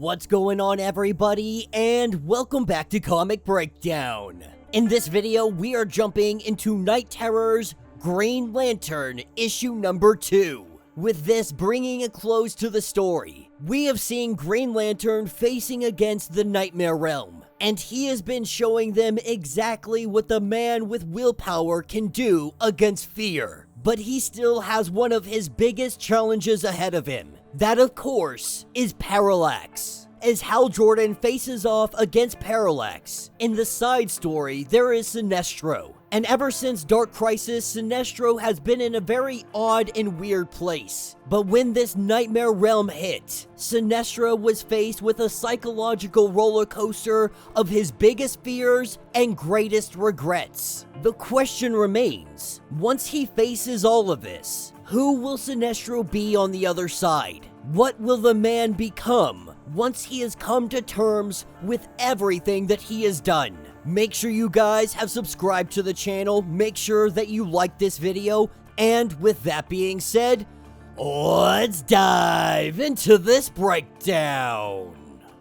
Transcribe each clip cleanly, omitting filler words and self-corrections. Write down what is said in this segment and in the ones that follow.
What's going on, everybody, and welcome back to Comic Breakdown. In this video, we are jumping into Night Terror's Green Lantern issue number 2. With this bringing a close to the story, we have seen Green Lantern facing against the Nightmare Realm, and he has been showing them exactly what the man with willpower can do against fear. But he still has one of his biggest challenges ahead of him. That, of course, is Parallax. As Hal Jordan faces off against Parallax, in the side story, there is Sinestro. And ever since Dark Crisis, Sinestro has been in a very odd and weird place. But when this Nightmare Realm hit, Sinestro was faced with a psychological roller coaster of his biggest fears and greatest regrets. The question remains, once he faces all of this, who will Sinestro be on the other side? What will the man become once he has come to terms with everything that he has done? Make sure you guys have subscribed to the channel, make sure that you like this video, and with that being said, let's dive into this breakdown.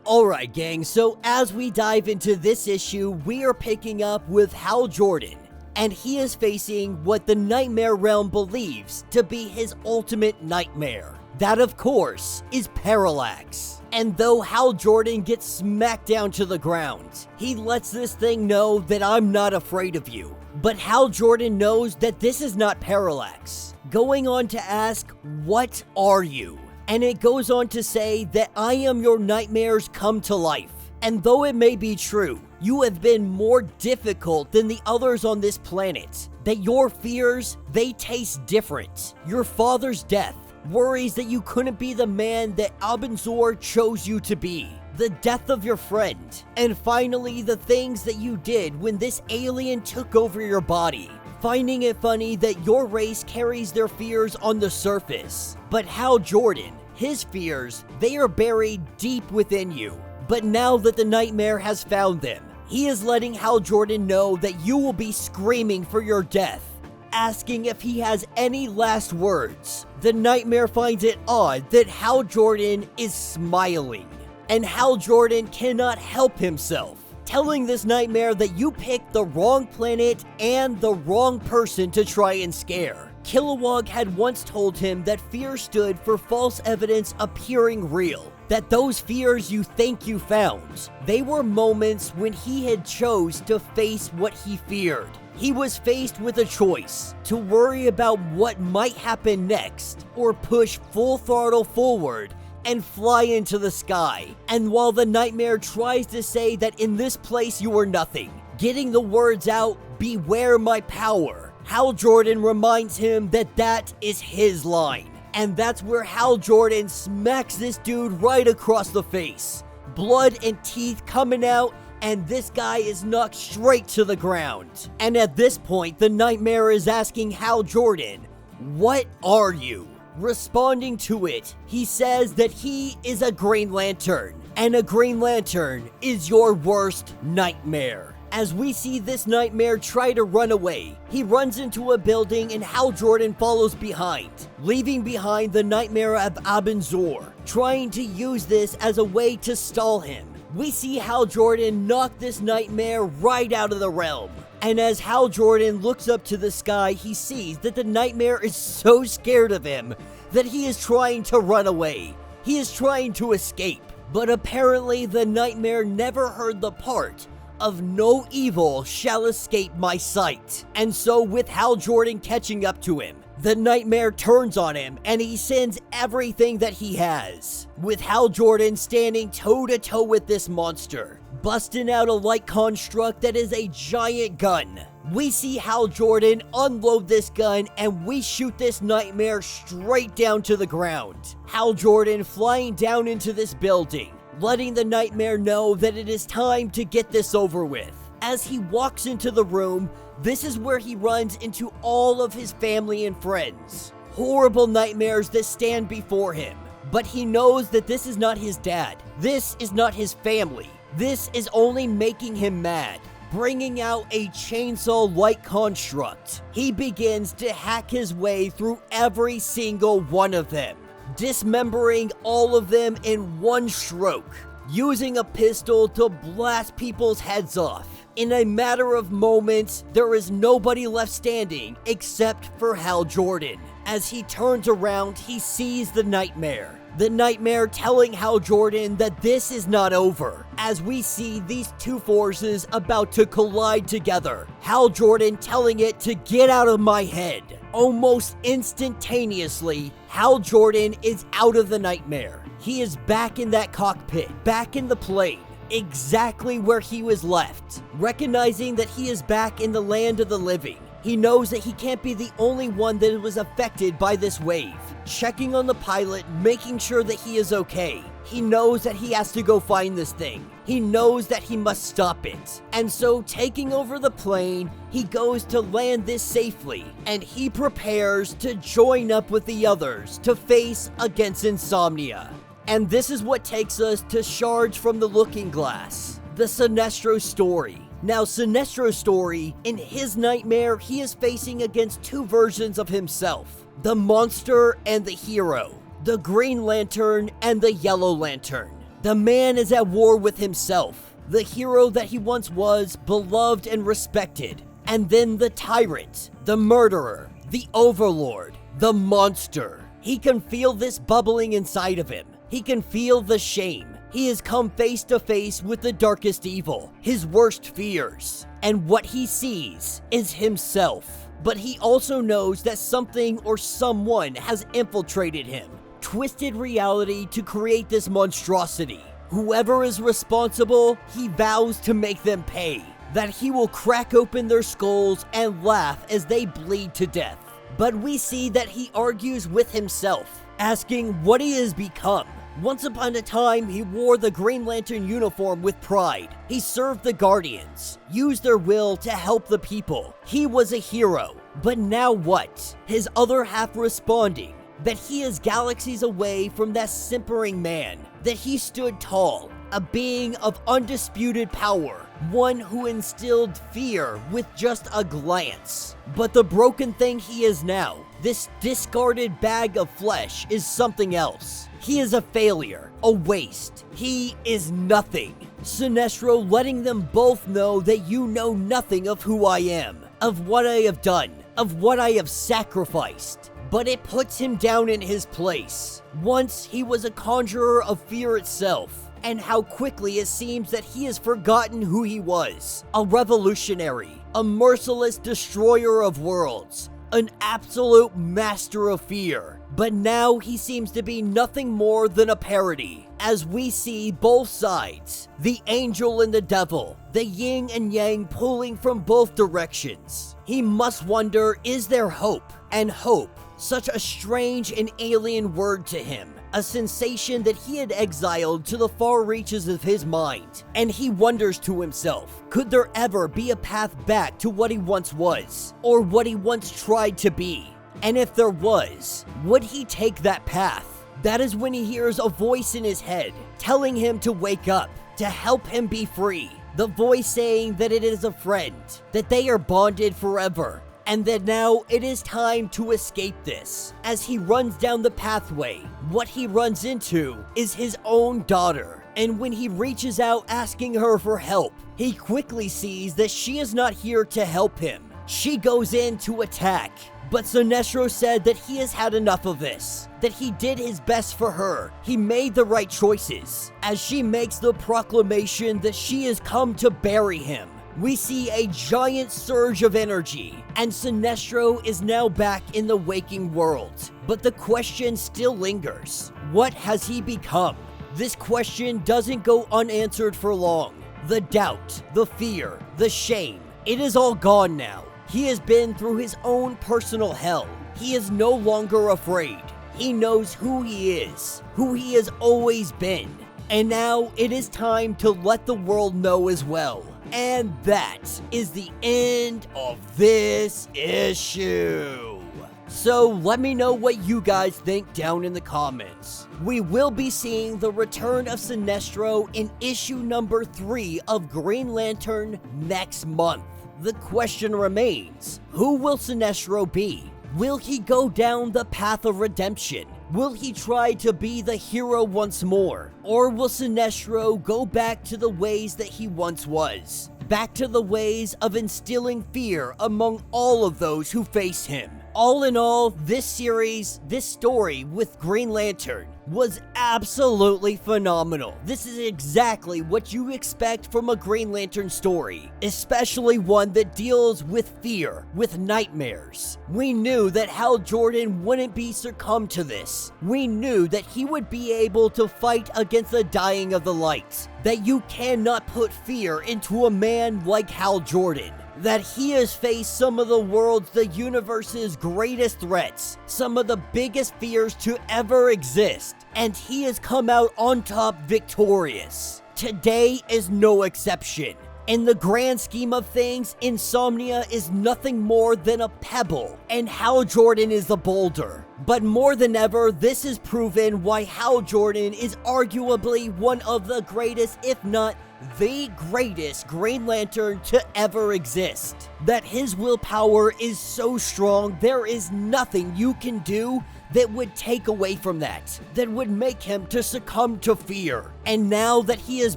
Alright gang, so as we dive into this issue, we are picking up with Hal Jordan, and he is facing what the Nightmare Realm believes to be his ultimate nightmare. That, of course, is Parallax. And though Hal Jordan gets smacked down to the ground, he lets this thing know that I'm not afraid of you. But Hal Jordan knows that this is not Parallax, going on to ask, what are you? And it goes on to say that I am your nightmares come to life. And though it may be true, you have been more difficult than the others on this planet, that your fears, they taste different. Your father's death, worries that you couldn't be the man that Abenzor chose you to be, the death of your friend, and finally the things that you did when this alien took over your body. Finding it funny that your race carries their fears on the surface, but Hal Jordan, his fears, they are buried deep within you. But now that the nightmare has found them, he is letting Hal Jordan know that you will be screaming for your death, asking if he has any last words. The nightmare finds it odd that Hal Jordan is smiling, and Hal Jordan cannot help himself, telling this nightmare that you picked the wrong planet and the wrong person to try and scare. Kilowog had once told him that fear stood for false evidence appearing real, that those fears you think you found, they were moments when he had chose to face what he feared. He was faced with a choice, to worry about what might happen next, or push full throttle forward and fly into the sky. And while the nightmare tries to say that in this place you are nothing, getting the words out, beware my power, Hal Jordan reminds him that that is his line. And that's where Hal Jordan smacks this dude right across the face. Blood and teeth coming out, and this guy is knocked straight to the ground. And at this point, the nightmare is asking Hal Jordan, what are you? Responding to it, he says that he is a Green Lantern, and a Green Lantern is your worst nightmare. As we see this nightmare try to run away, he runs into a building and Hal Jordan follows behind, leaving behind the nightmare of Abenzor, trying to use this as a way to stall him. We see Hal Jordan knock this nightmare right out of the realm. And as Hal Jordan looks up to the sky, he sees that the nightmare is so scared of him that he is trying to run away. He is trying to escape. But apparently the nightmare never heard the part of no evil shall escape my sight. And so with Hal Jordan catching up to him, the nightmare turns on him and he sends everything that he has, with Hal Jordan standing toe-to-toe with this monster, busting out a light construct that is a giant gun. We see Hal Jordan unload this gun and we shoot this nightmare straight down to the ground. Hal Jordan flying down into this building, letting the nightmare know that it is time to get this over with. As he walks into the room, this is where he runs into all of his family and friends. Horrible nightmares that stand before him. But he knows that this is not his dad. This is not his family. This is only making him mad. Bringing out a chainsaw-like construct, he begins to hack his way through every single one of them, dismembering all of them in one stroke. using a pistol to blast people's heads off. In a matter of moments, there is nobody left standing except for Hal Jordan. As he turns around, he sees the Nightmare. The Nightmare telling Hal Jordan that this is not over, as we see these two forces about to collide together. Hal Jordan telling it to get out of my head. Almost instantaneously, Hal Jordan is out of the Nightmare. He is back in that cockpit, back in the plane, exactly where he was left. Recognizing that he is back in the land of the living, he knows that he can't be the only one that was affected by this wave. Checking on the pilot, making sure that he is okay. He knows that he has to go find this thing. He knows that he must stop it. And so, taking over the plane, he goes to land this safely. And he prepares to join up with the others to face against insomnia. And this is what takes us to Shards from the Looking Glass, the Sinestro story. Now, Sinestro's story, in his nightmare, he is facing against two versions of himself. The monster and the hero. The Green Lantern and the Yellow Lantern. The man is at war with himself. The hero that he once was, beloved and respected. And then the tyrant, the murderer, the overlord, the monster. He can feel this bubbling inside of him. He can feel the shame. He has come face to face with the darkest evil, his worst fears. And what he sees is himself. But he also knows that something or someone has infiltrated him, twisted reality to create this monstrosity. Whoever is responsible, he vows to make them pay. That he will crack open their skulls and laugh as they bleed to death. But we see that he argues with himself, asking what he has become. Once upon a time, he wore the Green Lantern uniform with pride. He served the Guardians, used their will to help the people. He was a hero. But now what? His other half responding that he is galaxies away from that simpering man, that he stood tall, a being of undisputed power, one who instilled fear with just a glance. But the broken thing he is now, this discarded bag of flesh, is something else. He is a failure, a waste. He is nothing. Sinestro letting them both know that you know nothing of who I am, of what I have done, of what I have sacrificed. But it puts him down in his place. Once he was a conjurer of fear itself, and how quickly it seems that he has forgotten who he was. A revolutionary, a merciless destroyer of worlds, an absolute master of fear. But now he seems to be nothing more than a parody, as we see both sides, the angel and the devil, the yin and yang pulling from both directions. He must wonder, is there hope? And hope, such a strange and alien word to him, a sensation that he had exiled to the far reaches of his mind. And he wonders to himself, could there ever be a path back to what he once was, or what he once tried to be? And if there was, would he take that path? That is when he hears a voice in his head, telling him to wake up, to help him be free. The voice saying that it is a friend, that they are bonded forever, and that now it is time to escape this. As he runs down the pathway, what he runs into is his own daughter. And when he reaches out asking her for help, he quickly sees that she is not here to help him. She goes in to attack. But Sinestro said that he has had enough of this, that he did his best for her, he made the right choices. As she makes the proclamation that she has come to bury him, we see a giant surge of energy, and Sinestro is now back in the waking world. But the question still lingers. What has he become? This question doesn't go unanswered for long. The doubt, the fear, the shame, it is all gone now. He has been through his own personal hell. He is no longer afraid. He knows who he is, who he has always been. And now it is time to let the world know as well. And that is the end of this issue. So let me know what you guys think down in the comments. We will be seeing the return of Sinestro in issue number 3 of Green Lantern next month. The question remains, who will Sinestro be? Will he go down the path of redemption? Will he try to be the hero once more? Or will Sinestro go back to the ways that he once was? Back to the ways of instilling fear among all of those who face him. All in all, this story with Green Lantern was absolutely phenomenal. This is exactly what you expect from a Green Lantern story, especially one that deals with fear, with nightmares. We knew that Hal Jordan wouldn't be succumbed to this. We knew that he would be able to fight against the dying of the light. That you cannot put fear into a man like Hal Jordan. That he has faced some of the universe's greatest threats, some of the biggest fears to ever exist, and he has come out on top victorious. Today is no exception. In the grand scheme of things, Insomnia is nothing more than a pebble, and Hal Jordan is the boulder. But more than ever, this has proven why Hal Jordan is arguably one of the greatest, if not the greatest Green Lantern to ever exist. That his willpower is so strong, there is nothing you can do that would take away from that would make him to succumb to fear. And now that he is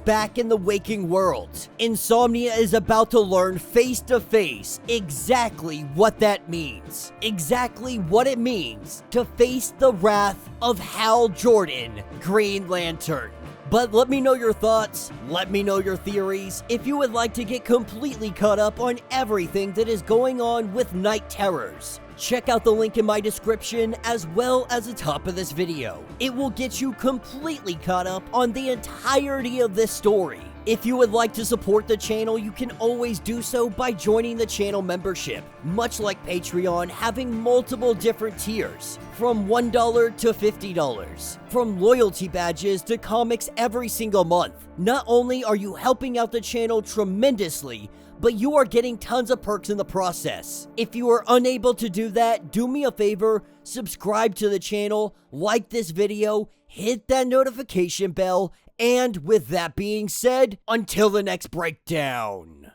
back in the waking world, Insomnia is about to learn face to face exactly what that means. Exactly what it means to face the wrath of Hal Jordan, Green Lantern. But let me know your thoughts, let me know your theories, if you would like to get completely caught up on everything that is going on with Night Terrors. Check out the link in my description as well as the top of this video. It will get you completely caught up on the entirety of this story. If you would like to support the channel, you can always do so by joining the channel membership, much like Patreon, having multiple different tiers, from $1 to $50, from loyalty badges to comics every single month. Not only are you helping out the channel tremendously, but you are getting tons of perks in the process. If you are unable to do that, do me a favor, subscribe to the channel, like this video, hit that notification bell, and with that being said, until the next breakdown.